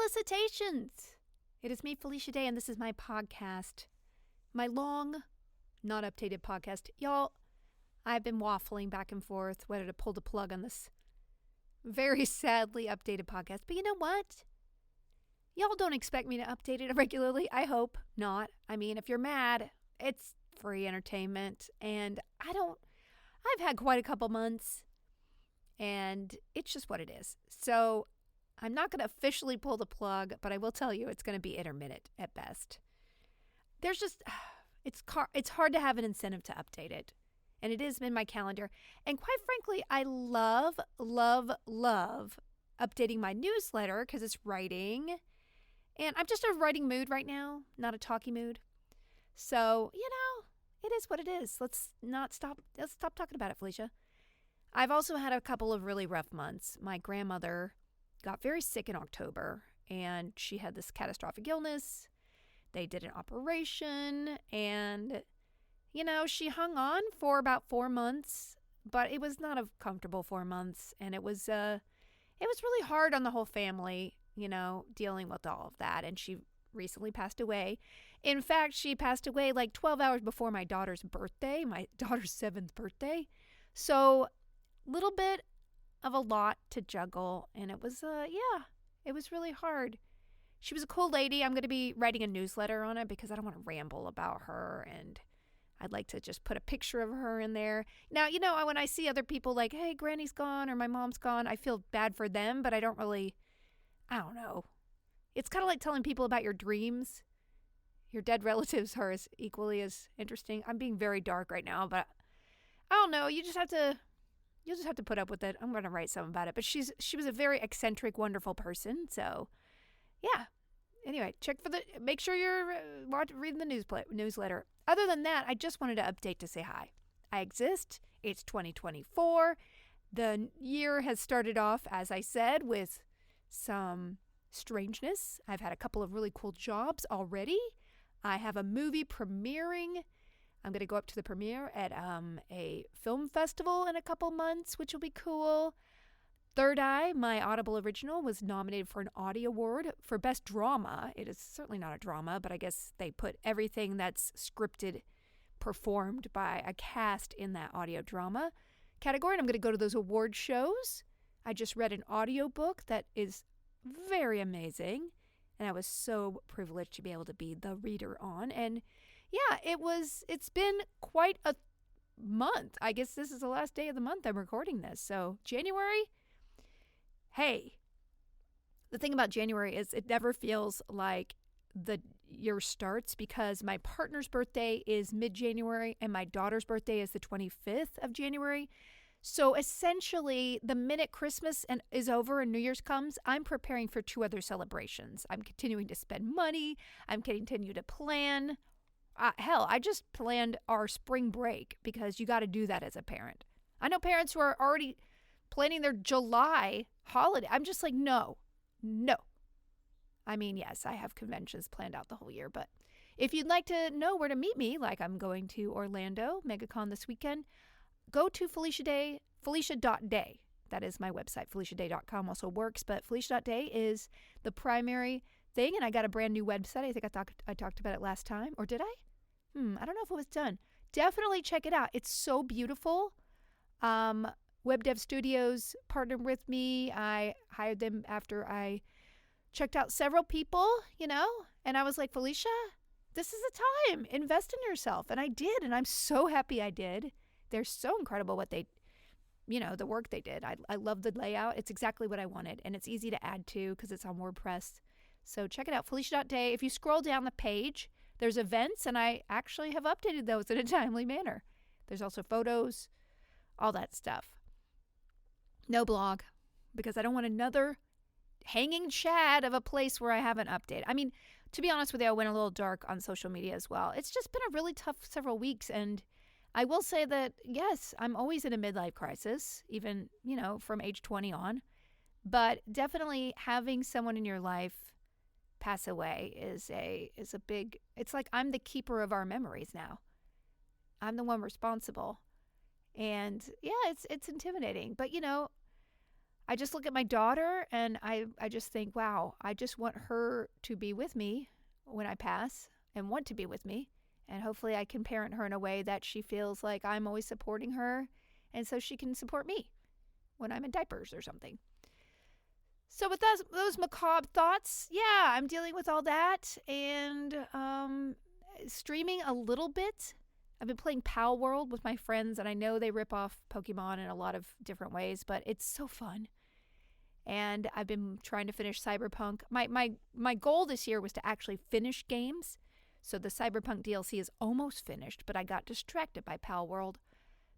Felicitations! It is me, Felicia Day, and this is my podcast. My long, not updated podcast. Y'all, I've been waffling back and forth whether to pull the plug on this very sadly updated podcast. But you know what? Y'all don't expect me to update it regularly. I hope not. I mean, if you're mad, it's free entertainment. And I've had quite a couple months. And it's just what it is. So I'm not going to officially pull the plug, but I will tell you it's going to be intermittent at best. There's just, it's hard to have an incentive to update it. And it is in my calendar. And quite frankly, I love updating my newsletter because it's writing. And I'm just in a writing mood right now, not a talky mood. So, it is what it is. Let's stop talking about it, Felicia. I've also had a couple of really rough months. My grandmother got very sick in October, and she had this catastrophic illness. They did an operation, and, she hung on for about 4 months, but it was not a comfortable 4 months, and it was really hard on the whole family, dealing with all of that, and she recently passed away. In fact, she passed away like 12 hours before my daughter's birthday, my daughter's 7th birthday. So, little bit of a lot to juggle, and it was it was really hard. She was a cool lady. I'm going to be writing a newsletter on it because I don't want to ramble about her, and I'd like to just put a picture of her in there. Now, when I see other people like, hey, Granny's gone or my mom's gone, I feel bad for them, but I don't know. It's kind of like telling people about your dreams. Your dead relatives are as equally as interesting. I'm being very dark right now, but I don't know. You'll just have to put up with it. I'm going to write something about it. But she was a very eccentric, wonderful person. So, yeah. Anyway, make sure you're reading the newsletter. Other than that, I just wanted to update to say hi. I exist. It's 2024. The year has started off, as I said, with some strangeness. I've had a couple of really cool jobs already. I have a movie premiering. I'm going to go up to the premiere at a film festival in a couple months, which will be cool. Third Eye, my Audible original, was nominated for an Audie Award for Best Drama. It is certainly not a drama, but I guess they put everything that's scripted, performed by a cast in that audio drama category. And I'm going to go to those award shows. I just read an audiobook that is very amazing, and I was so privileged to be able to be the reader on. And yeah, it's been quite a month. I guess this is the last day of the month I'm recording this. So January, hey, the thing about January is it never feels like the year starts because my partner's birthday is mid-January and my daughter's birthday is the 25th of January. So essentially, the minute Christmas is over and New Year's comes, I'm preparing for 2 other celebrations. I'm continuing to spend money. I'm continuing to plan. Hell, I just planned our spring break because you got to do that as a parent. I know parents who are already planning their July holiday. I'm just like, no. I mean, yes, I have conventions planned out the whole year, but if you'd like to know where to meet me, like I'm going to Orlando, MegaCon this weekend, go to Felicia.day. That is my website. FeliciaDay.com also works, but Felicia.day is the primary thing, and I got a brand new website. I think I talked about it last time, or did I? I don't know if it was done. Definitely check it out. It's so beautiful. Web Dev Studios partnered with me. I hired them after I checked out several people, and I was like, Felicia, this is the time. Invest in yourself. And I did, and I'm so happy I did. They're so incredible what they, the work they did. I love the layout. It's exactly what I wanted, and it's easy to add to because it's on WordPress. So check it out, Felicia.day. If you scroll down the page, there's events, and I actually have updated those in a timely manner. There's also photos, all that stuff. No blog, because I don't want another hanging chad of a place where I haven't updated. I mean, to be honest with you, I went a little dark on social media as well. It's just been a really tough several weeks, and I will say that, yes, I'm always in a midlife crisis, even, from age 20 on. But definitely having someone in your life pass away is a big, it's like I'm the keeper of our memories now. I'm the one responsible. And yeah, it's intimidating. But, I just look at my daughter and I just think, wow, I just want her to be with me when I pass and want to be with me. And hopefully I can parent her in a way that she feels like I'm always supporting her and so she can support me when I'm in diapers or something. So with those macabre thoughts, yeah, I'm dealing with all that and streaming a little bit. I've been playing Pal World with my friends, and I know they rip off Pokemon in a lot of different ways, but it's so fun. And I've been trying to finish Cyberpunk. My goal this year was to actually finish games. So the Cyberpunk DLC is almost finished, but I got distracted by Pal World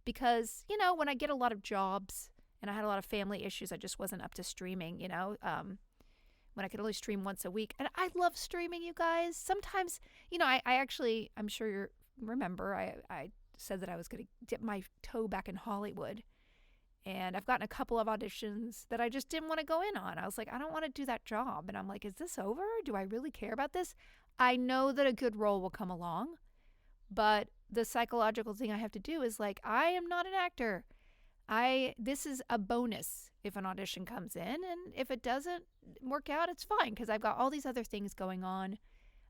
because, when I get a lot of jobs and I had a lot of family issues, I just wasn't up to streaming, when I could only stream once a week. And I love streaming, you guys. Sometimes, I actually, I'm sure you remember, I said that I was going to dip my toe back in Hollywood. And I've gotten a couple of auditions that I just didn't want to go in on. I was like, I don't want to do that job. And I'm like, is this over? Do I really care about this? I know that a good role will come along. But the psychological thing I have to do is like, I am not an actor. This is a bonus if an audition comes in. And if it doesn't work out, it's fine because I've got all these other things going on.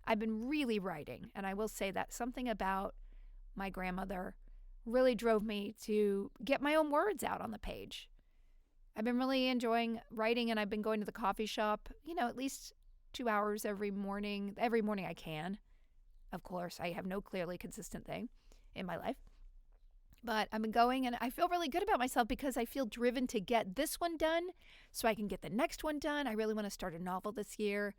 I've been really writing. And I will say that something about my grandmother really drove me to get my own words out on the page. I've been really enjoying writing, and I've been going to the coffee shop, at least 2 hours every morning. Every morning I can. Of course, I have no clearly consistent thing in my life. But I've been going, and I feel really good about myself because I feel driven to get this one done so I can get the next one done. I really want to start a novel this year,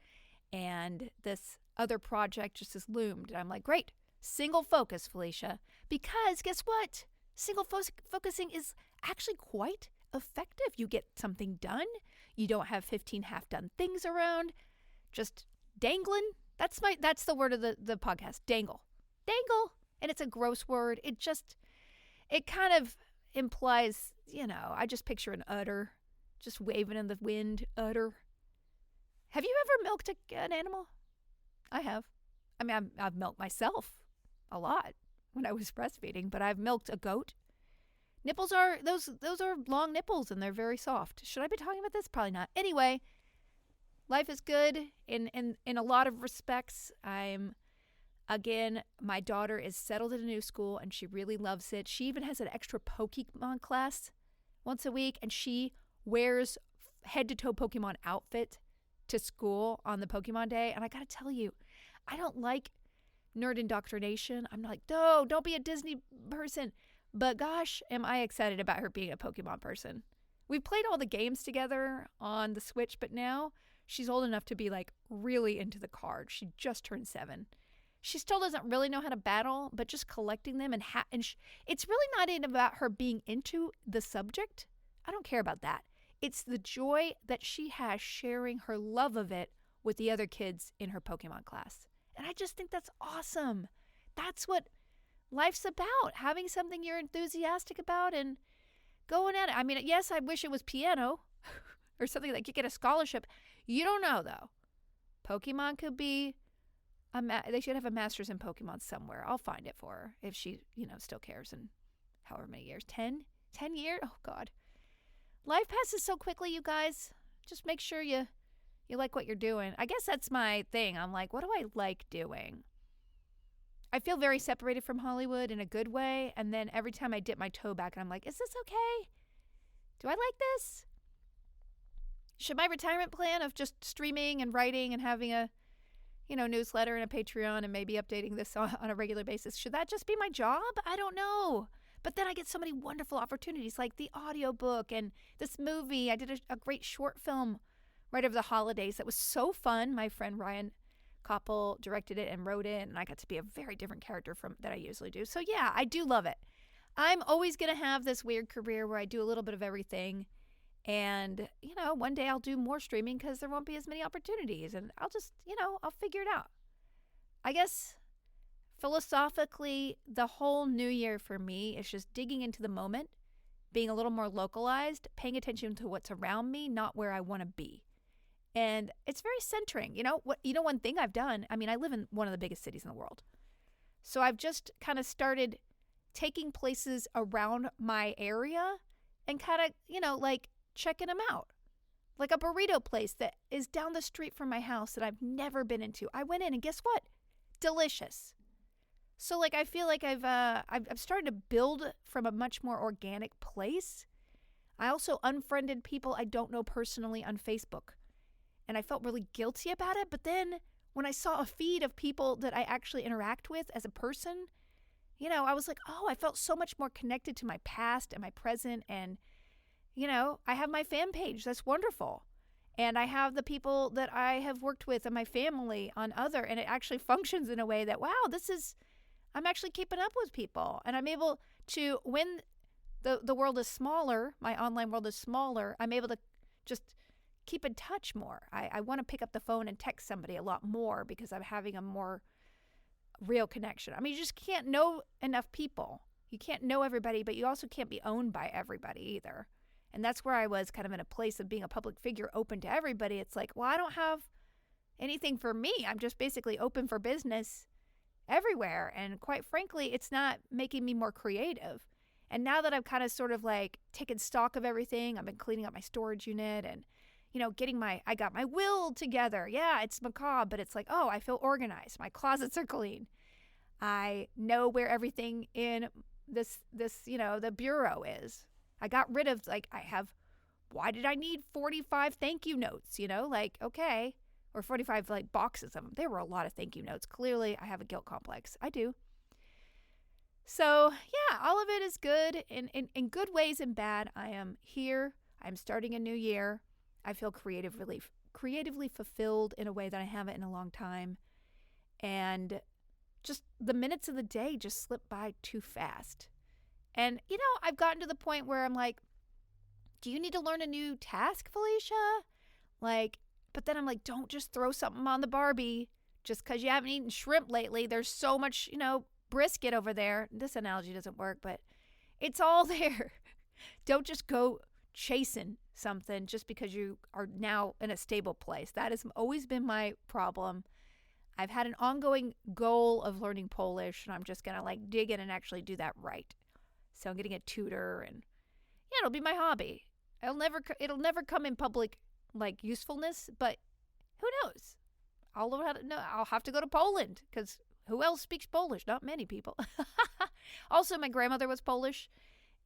and this other project just has loomed. And I'm like, great. Single focus, Felicia. Because guess what? Single focusing is actually quite effective. You get something done. You don't have 15 half-done things around. Just dangling. That's the word of the podcast. Dangle. Dangle. And it's a gross word. It kind of implies, I just picture an udder just waving in the wind. Udder. Have you ever milked an animal? I have. I mean, I've milked myself a lot when I was breastfeeding, but I've milked a goat. Nipples are, those are long nipples and they're very soft. Should I be talking about this? Probably not. Anyway, life is good in a lot of respects. My daughter is settled in a new school and she really loves it. She even has an extra Pokemon class once a week, and she wears head-to-toe Pokemon outfit to school on the Pokemon day. And I gotta tell you, I don't like nerd indoctrination. I'm like, no, don't be a Disney person. But gosh, am I excited about her being a Pokemon person. We've played all the games together on the Switch, but now she's old enough to be like really into the cards. She just turned 7. She still doesn't really know how to battle, but just collecting them it's really not even about her being into the subject. I don't care about that. It's the joy that she has sharing her love of it with the other kids in her Pokemon class. And I just think that's awesome. That's what life's about, having something you're enthusiastic about and going at it. I mean, yes, I wish it was piano or something that could get a scholarship. You don't know, though. Pokemon could be, they should have a master's in Pokemon somewhere. I'll find it for her if she, still cares in however many years. 10 years? Oh, God. Life passes so quickly, you guys. Just make sure you like what you're doing. I guess that's my thing. I'm like, what do I like doing? I feel very separated from Hollywood in a good way. And then every time I dip my toe back, I'm like, is this okay? Do I like this? Should my retirement plan of just streaming and writing and having a, newsletter and a Patreon and maybe updating this on a regular basis, should that just be my job? I don't know. But then I get so many wonderful opportunities like the audiobook and this movie. I did a great short film right over the holidays that was so fun. My friend Ryan Koppel directed it and wrote it, and I got to be a very different character from that I usually do. So yeah, I do love it. I'm always going to have this weird career where I do a little bit of everything. And, one day I'll do more streaming because there won't be as many opportunities. And I'll just, I'll figure it out. I guess philosophically, the whole new year for me is just digging into the moment, being a little more localized, paying attention to what's around me, not where I want to be. And it's very centering. One thing I've done, I live in one of the biggest cities in the world. So I've just kind of started taking places around my area and kind of, checking them out. Like a burrito place that is down the street from my house that I've never been into. I went in and guess what? Delicious. So like I feel like I've started to build from a much more organic place. I also unfriended people I don't know personally on Facebook. And I felt really guilty about it. But then when I saw a feed of people that I actually interact with as a person, I was like, oh, I felt so much more connected to my past and my present. And, I have my fan page. That's wonderful. And I have the people that I have worked with and my family on other. And it actually functions in a way that, wow, I'm actually keeping up with people. And I'm able to, when the world is smaller, my online world is smaller, I'm able to just keep in touch more. I want to pick up the phone and text somebody a lot more because I'm having a more real connection. I mean, you just can't know enough people. You can't know everybody, but you also can't be owned by everybody either. And that's where I was kind of in a place of being a public figure open to everybody. It's like, well, I don't have anything for me. I'm just basically open for business everywhere. And quite frankly, it's not making me more creative. And now that I've kind of sort of like taken stock of everything, I've been cleaning up my storage unit and, I got my will together. Yeah, it's macabre, but it's like, oh, I feel organized. My closets are clean. I know where everything in this, the bureau is. I got rid of, why did I need 45 thank you notes? Okay. Or 45 boxes of them. There were a lot of thank you notes. Clearly, I have a guilt complex. I do. So, yeah, all of it is good in good ways and bad. I am here. I'm starting a new year. I feel creatively fulfilled in a way that I haven't in a long time. And just the minutes of the day just slip by too fast. And, I've gotten to the point where I'm like, do you need to learn a new task, Felicia? But then I'm like, don't just throw something on the Barbie just because you haven't eaten shrimp lately. There's so much, brisket over there. This analogy doesn't work, but it's all there. Don't just go chasing something just because you are now in a stable place. That has always been my problem. I've had an ongoing goal of learning Polish, and I'm just going to dig in and actually do that right. So I'm getting a tutor, and yeah, it'll be my hobby. It'll never come in public usefulness, but who knows? I'll have to go to Poland because who else speaks Polish? Not many people. Also, my grandmother was Polish,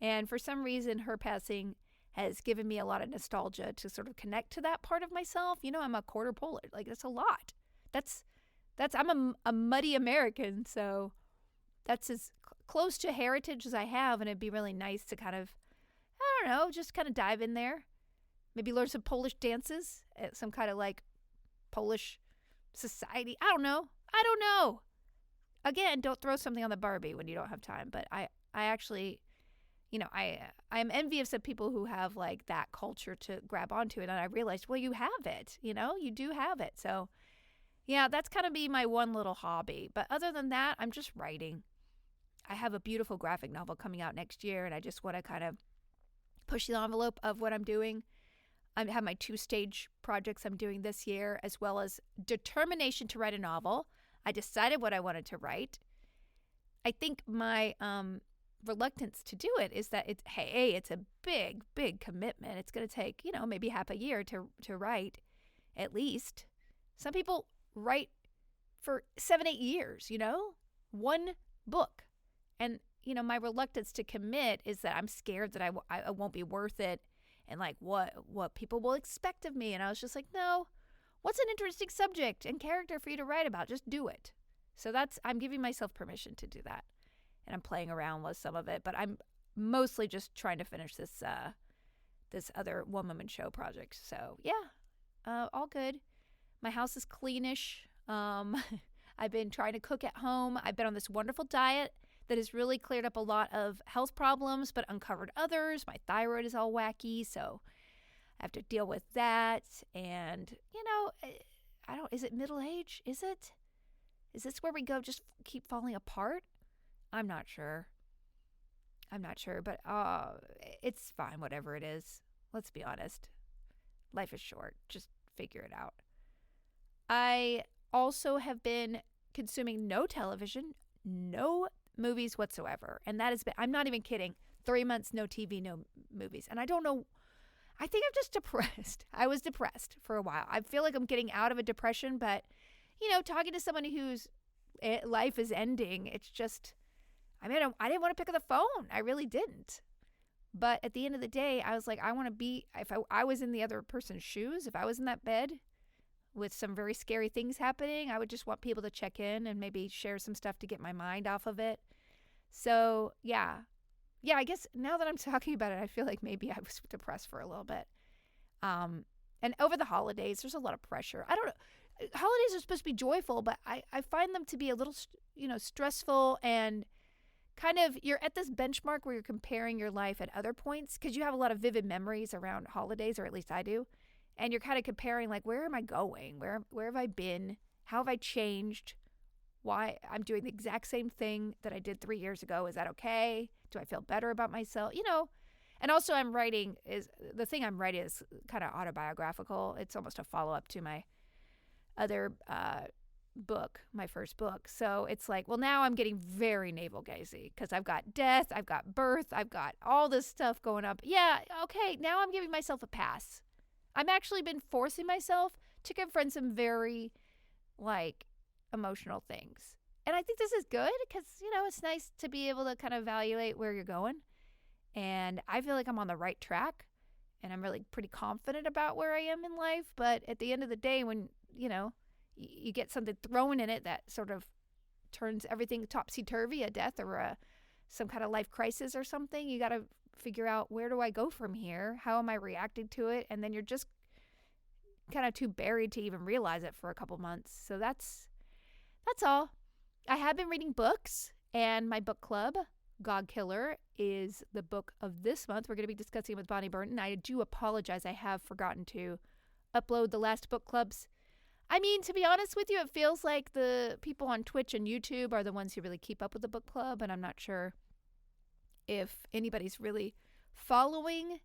and for some reason, her passing has given me a lot of nostalgia to sort of connect to that part of myself. I'm a quarter Polish. That's a lot. I'm a muddy American, so that's as close to heritage as I have, and it'd be really nice to kind of, I don't know, just kind of dive in there. Maybe learn some Polish dances at some kind of Polish society. I don't know. Again, don't throw something on the Barbie when you don't have time. But I actually, I am envious of people who have that culture to grab onto it. And I realized, well, you have it. You do have it. So, yeah, that's kind of be my one little hobby. But other than that, I'm just writing. I have a beautiful graphic novel coming out next year, and I just want to kind of push the envelope of what I'm doing. I have my 2-stage projects I'm doing this year, as well as determination to write a novel. I decided what I wanted to write. I think my reluctance to do it is that it's a big, big commitment. It's going to take, maybe half a year to write, at least. Some people write for 7-8 years, one book. And, my reluctance to commit is that I'm scared that I won't be worth it. And what people will expect of me. And I was just like, no, what's an interesting subject and character for you to write about? Just do it. So I'm giving myself permission to do that. And I'm playing around with some of it, but I'm mostly just trying to finish this other one-woman show project. So yeah, all good. My house is cleanish. I've been trying to cook at home. I've been on this wonderful diet that has really cleared up a lot of health problems, but uncovered others. My thyroid is all wacky, so I have to deal with that. And, is it middle age? Is it? Is this where we go just keep falling apart? I'm not sure, but it's fine, whatever it is. Let's be honest. Life is short. Just figure it out. I also have been consuming no television, no movies whatsoever. And that has been, I'm not even kidding, 3 months, no TV, no movies. And I don't know I think I'm just depressed. I was depressed for a while. I feel like I'm getting out of a depression, but, talking to someone whose life is ending, it's just, I didn't want to pick up the phone. I really didn't. But at the end of the day, I was like, I want to be, if I was in the other person's shoes, if I was in that bed with some very scary things happening, I would just want people to check in and maybe share some stuff to get my mind off of it. So, yeah. Yeah, I guess now that I'm talking about it, I feel like maybe I was depressed for a little bit. And over the holidays, there's a lot of pressure. I don't know. Holidays are supposed to be joyful, but I find them to be a little, stressful and kind of, you're at this benchmark where you're comparing your life at other points because you have a lot of vivid memories around holidays, or at least I do. And you're kind of comparing, like, where am I going? Where have I been? How have I changed? Why I'm doing the exact same thing that I did 3 years ago. Is that okay? Do I feel better about myself? And also the thing I'm writing is kind of autobiographical. It's almost a follow-up to my other book, my first book. So it's like, well, now I'm getting very navel-gazing because I've got death, I've got birth, I've got all this stuff going up. Yeah, okay, now I'm giving myself a pass. I've actually been forcing myself to confront some very, emotional things. And I think this is good because, it's nice to be able to kind of evaluate where you're going. And I feel like I'm on the right track and I'm really pretty confident about where I am in life. But at the end of the day, when, you get something thrown in it that sort of turns everything topsy-turvy, a death or some kind of life crisis or something, you got to figure out, where do I go from here? How am I reacting to it? And then you're just kind of too buried to even realize it for a couple months. So that's all. I have been reading books, and my book club, God Killer, is the book of this month. We're going to be discussing with Bonnie Burton. I do apologize. I have forgotten to upload the last book clubs. I mean, to be honest with you, it feels like the people on Twitch and YouTube are the ones who really keep up with the book club, and I'm not sure if anybody's really following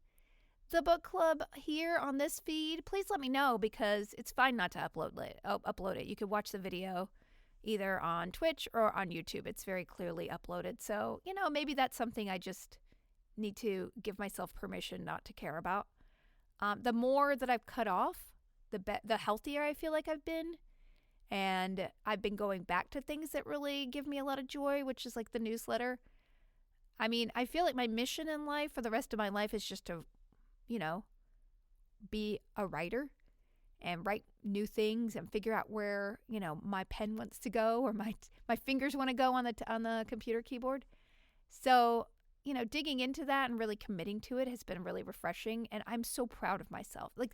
the book club here on this feed. Please let me know, because it's fine not to upload it. You can watch the video either on Twitch or on YouTube. It's very clearly uploaded. So, maybe that's something I just need to give myself permission not to care about. The more that I've cut off, the healthier I feel like I've been. And I've been going back to things that really give me a lot of joy, which is like the newsletter. I mean, I feel like my mission in life for the rest of my life is just to, be a writer and write new things and figure out where, my pen wants to go, or my fingers want to go on the computer keyboard. So, digging into that and really committing to it has been really refreshing. And I'm so proud of myself. Like,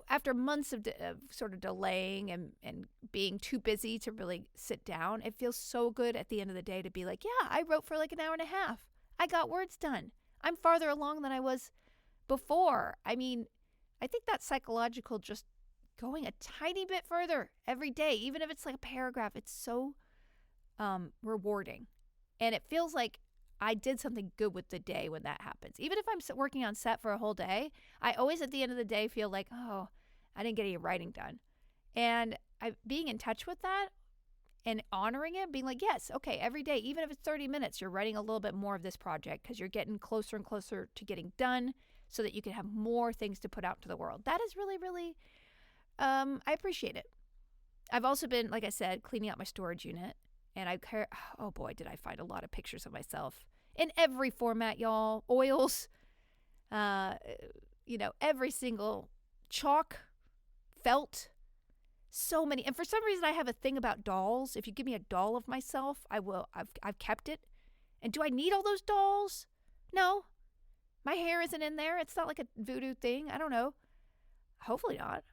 after months of sort of delaying and being too busy to really sit down, it feels so good at the end of the day to be like, yeah, I wrote for like an hour and a half. I got words done. I'm farther along than I was before. I mean, I think that psychological, just going a tiny bit further every day, even if it's like a paragraph, it's so rewarding. And it feels like I did something good with the day when that happens. Even if I'm working on set for a whole day, I always at the end of the day feel like, oh, I didn't get any writing done. And being in touch with that and honoring it, being like, yes, okay, every day, even if it's 30 minutes, you're writing a little bit more of this project because you're getting closer and closer to getting done so that you can have more things to put out to the world. That is really, really, I appreciate it. I've also been, like I said, cleaning out my storage unit. And oh boy, did I find a lot of pictures of myself in every format, y'all. Oils, every single chalk, felt, so many. And for some reason, I have a thing about dolls. If you give me a doll of myself, I will. I've kept it. And do I need all those dolls? No. My hair isn't in there. It's not like a voodoo thing. I don't know. Hopefully not.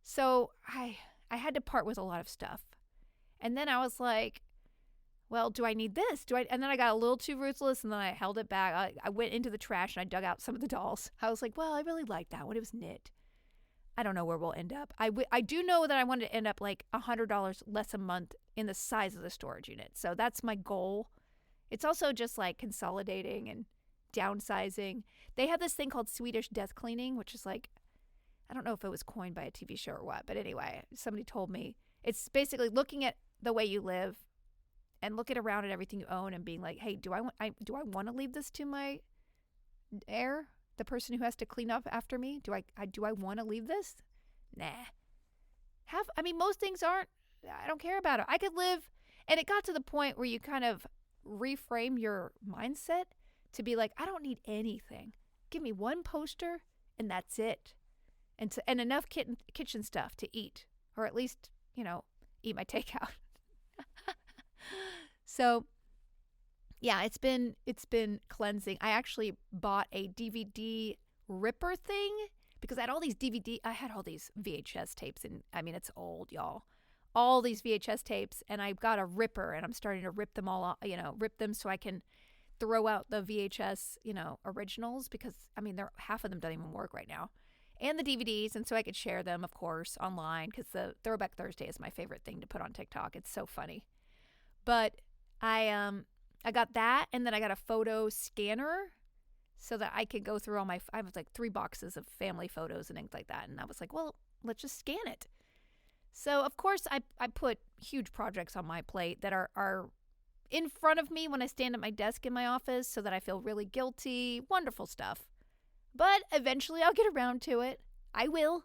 So I had to part with a lot of stuff. And then I was like, well, do I need this? And then I got a little too ruthless, and then I held it back. I went into the trash and I dug out some of the dolls. I was like, well, I really liked that one. It was knit. I don't know where we'll end up. I do know that I wanted to end up like $100 less a month in the size of the storage unit. So that's my goal. It's also just like consolidating and downsizing. They have this thing called Swedish death cleaning, which is like, I don't know if it was coined by a TV show or what, but anyway, somebody told me. It's basically looking at the way you live and looking around at everything you own and being like, hey, do I want to leave this to my heir? the person who has to clean up after me? Do I want to leave this? Nah. Most things aren't, I don't care about it. I could live, and it got to the point where you kind of reframe your mindset to be like, I don't need anything. Give me one poster and that's it. And enough kitchen stuff to eat, or at least, eat my takeout. So, yeah, it's been cleansing. I actually bought a DVD ripper thing because I had all these VHS tapes, and it's old, y'all. All these VHS tapes, and I've got a ripper, and I'm starting to rip them all out, rip them so I can throw out the VHS, originals, because half of them don't even work right now. And the DVDs, and so I could share them, of course, online, because the Throwback Thursday is my favorite thing to put on TikTok. It's so funny. But I got that, and then I got a photo scanner so that I could go through all I have like 3 boxes of family photos and things like that. And I was like, well, let's just scan it. So, of course, I put huge projects on my plate that are in front of me when I stand at my desk in my office so that I feel really guilty. Wonderful stuff. But eventually I'll get around to it. I will.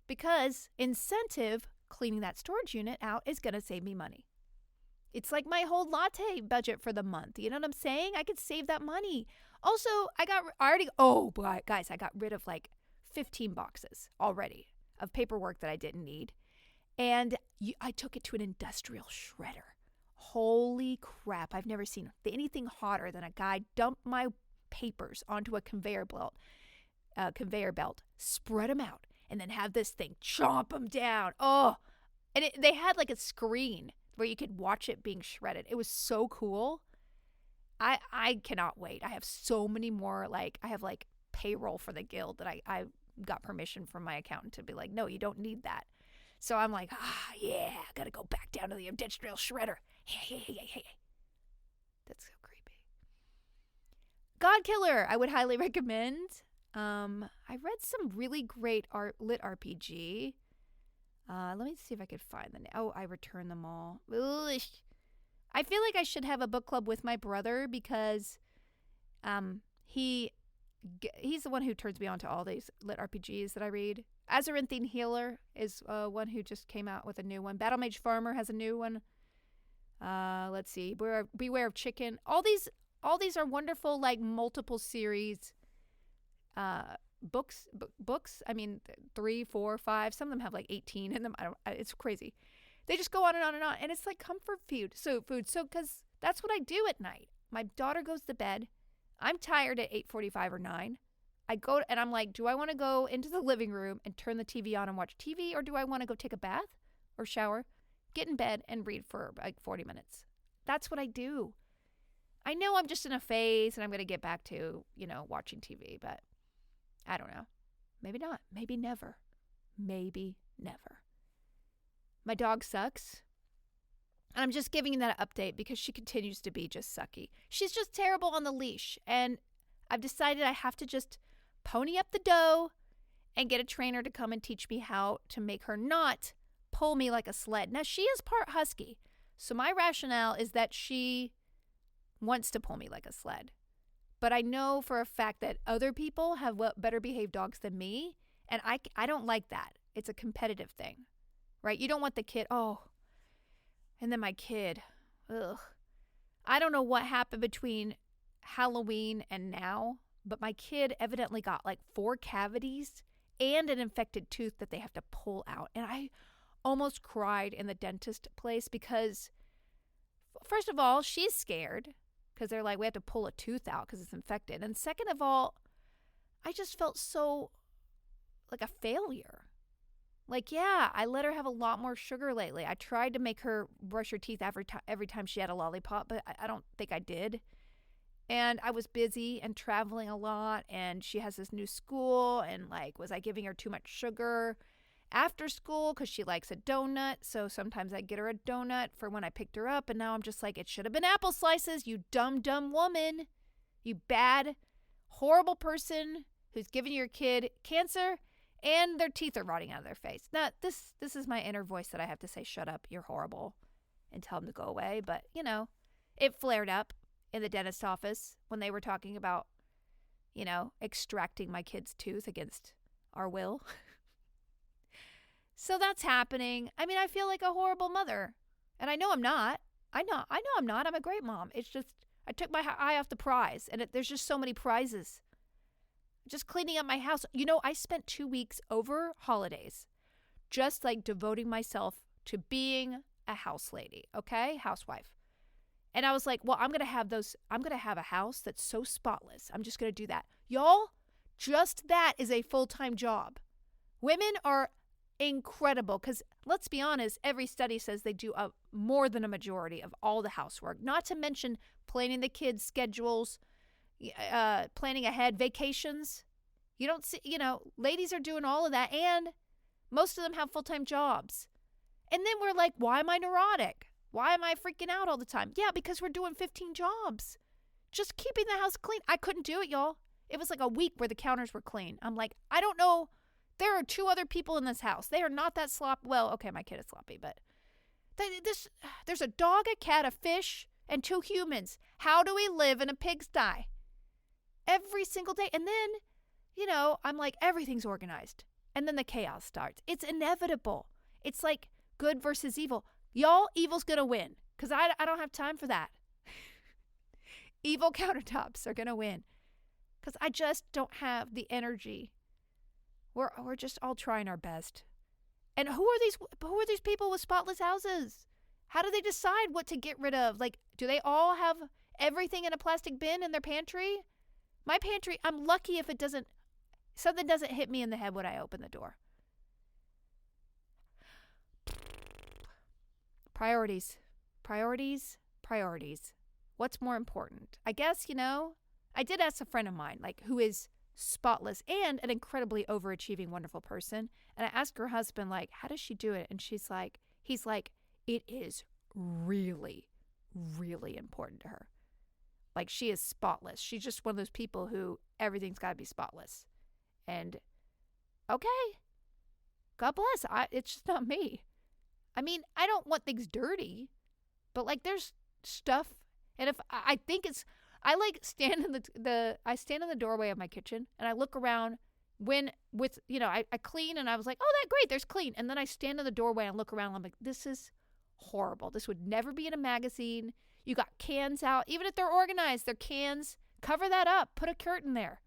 Because incentive, cleaning that storage unit out is going to save me money. It's like my whole latte budget for the month. You know what I'm saying? I could save that money. Also, I got rid of like 15 boxes already of paperwork that I didn't need. And I took it to an industrial shredder. Holy crap. I've never seen anything hotter than a guy dump my papers onto a conveyor belt, spread them out, and then have this thing chomp them down. Oh, and they had like a screen where you could watch it being shredded. It was so cool. I cannot wait. I have so many more, I have payroll for the guild that I got permission from my accountant to be like, no, you don't need that. So I'm like, yeah, I gotta go back down to the industrial shredder. Hey. That's so creepy. Godkiller, I would highly recommend. I read some really great lit RPG. Let me see if I could find them. Oh, I returned them all. Ugh. I feel like I should have a book club with my brother because he's the one who turns me on to all these lit RPGs that I read. Azarinthine Healer is one who just came out with a new one. Battle Mage Farmer has a new one. Let's see. Beware of Chicken. All these are wonderful, multiple series books. 3, 4, 5. Some of them have 18 in them. It's crazy. They just go on and on and on, and it's like comfort food. So because that's what I do at night. My daughter goes to bed. I'm tired at 8:45 or 9. I go and I'm like, do I want to go into the living room and turn the TV on and watch TV, or do I want to go take a bath or shower, get in bed and read for 40 minutes? That's what I do. I know I'm just in a phase and I'm going to get back to, watching TV, but I don't know. Maybe not. Maybe never. Maybe never. My dog sucks. And I'm just giving you that update because she continues to be just sucky. She's just terrible on the leash. And I've decided I have to just pony up the dough and get a trainer to come and teach me how to make her not pull me like a sled. Now, she is part husky. So my rationale is that she wants to pull me like a sled. But I know for a fact that other people have better behaved dogs than me. And I don't like that. It's a competitive thing, right? You don't want the kid, and then my kid, ugh. I don't know what happened between Halloween and now, but my kid evidently got 4 cavities and an infected tooth that they have to pull out. And I almost cried in the dentist place because, first of all, she's scared because they're like, we have to pull a tooth out because it's infected. And second of all, I just felt so like a failure. Yeah, I let her have a lot more sugar lately. I tried to make her brush her teeth every time she had a lollipop, but I don't think I did. And I was busy and traveling a lot, and she has this new school, and was I giving her too much sugar after school because she likes a donut? So sometimes I get her a donut for when I picked her up, and now I'm just like, it should have been apple slices, you dumb woman. You bad, horrible person who's giving your kid cancer. And their teeth are rotting out of their face. Now, this is my inner voice that I have to say, shut up, you're horrible, and tell them to go away. But, it flared up in the dentist office when they were talking about, extracting my kid's tooth against our will. So that's happening. I mean, I feel like a horrible mother. And I know I'm not. I know I'm not. I'm a great mom. It's just I took my eye off the prize, and there's just so many prizes. Just cleaning up my house. I spent 2 weeks over holidays just like devoting myself to being a house lady, okay? Housewife. And I was like, well, I'm going to have a house that's so spotless. I'm just going to do that. Y'all, just that is a full-time job. Women are incredible because, let's be honest, every study says they do more than a majority of all the housework, not to mention planning the kids' schedules, planning ahead, vacations. You don't see, ladies are doing all of that, and most of them have full-time jobs. And then we're like, why am I neurotic? Why am I freaking out all the time? Yeah, because we're doing 15 jobs. Just keeping the house clean. I couldn't do it, y'all. It was like a week where the counters were clean. I'm like, I don't know. There are 2 other people in this house. They are not that sloppy. Well, okay, my kid is sloppy, but there's a dog, a cat, a fish, and 2 humans. How do we live in a pigsty? Every single day. And then, I'm like, everything's organized. And then the chaos starts. It's inevitable. It's like good versus evil. Y'all, evil's going to win because I don't have time for that. Evil countertops are going to win because I just don't have the energy. We're just all trying our best. And who are these people with spotless houses? How do they decide what to get rid of? Like, do they all have everything in a plastic bin in their pantry? My pantry, I'm lucky if something doesn't hit me in the head when I open the door. Priorities. What's more important? I guess, I did ask a friend of mine, who is spotless and an incredibly overachieving, wonderful person. And I asked her husband, how does she do it? And he's like, it is really, really important to her. She is spotless. She's just one of those people who everything's got to be spotless. And okay, God bless. It's just not me. I mean, I don't want things dirty, but there's stuff. And if I think I stand in the doorway of my kitchen and I look around I clean and I was like, oh, that's great. There's clean. And then I stand in the doorway and look around and I'm like, this is horrible. This would never be in a magazine. You got cans out. Even if they're organized, they're cans. Cover that up. Put a curtain there.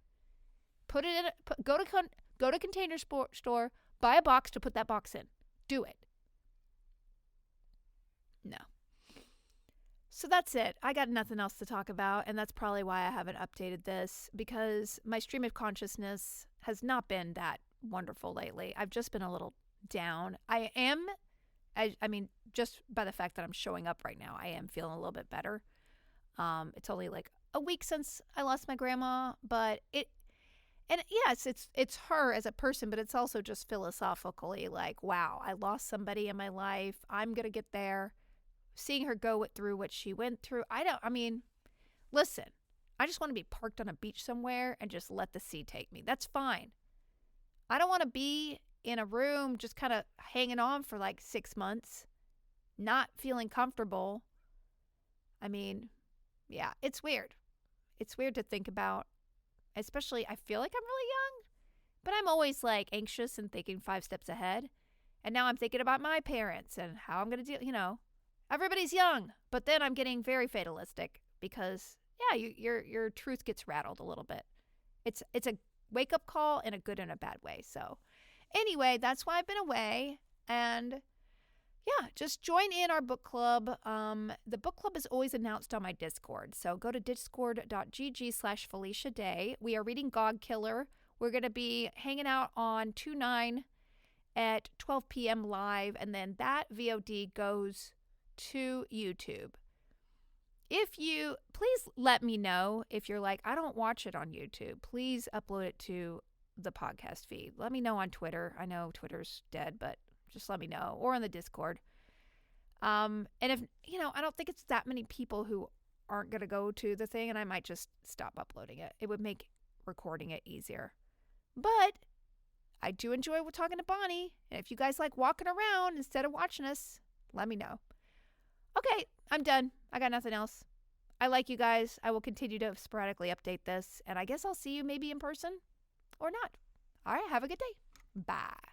Put it in. Go to Container Store. Buy a box to put that box in. Do it. No. So that's it. I got nothing else to talk about, and that's probably why I haven't updated this, because my stream of consciousness has not been that wonderful lately. I've just been a little down. I mean, just by the fact that I'm showing up right now, I am feeling a little bit better. It's only a week since I lost my grandma, but yes, it's her as a person, but it's also just philosophically wow, I lost somebody in my life. I'm going to get there. Seeing her go through what she went through. Listen, I just want to be parked on a beach somewhere and just let the sea take me. That's fine. I don't want to be in a room just kind of hanging on for 6 months, not feeling comfortable. I mean, yeah, it's weird. It's weird to think about, especially I feel like I'm really young, but I'm always anxious and thinking 5 steps ahead. And now I'm thinking about my parents and how I'm going to deal, Everybody's young, but then I'm getting very fatalistic because, yeah, your truth gets rattled a little bit. It's a wake-up in a good and a bad way. So anyway, that's why I've been away. And, yeah, just join in our book club. The book club is always announced on my Discord. So go to discord.gg/Felicia Day. We are reading God Killer. We're going to be hanging out on 2/9 at 12 p.m. live, and then that VOD goes to YouTube. Please let me know if you're I don't watch it on YouTube. Please upload it to the podcast feed. Let me know on Twitter. I know Twitter's dead, but just let me know. Or on the Discord. And if, I don't think it's that many people who aren't going to go to the thing, and I might just stop uploading it. It would make recording it easier. But I do enjoy talking to Bonnie. And if you guys like walking around instead of watching us, let me know. Okay, I'm done. I got nothing else. I like you guys. I will continue to sporadically update this, and I guess I'll see you maybe in person or not. All right, have a good day. Bye.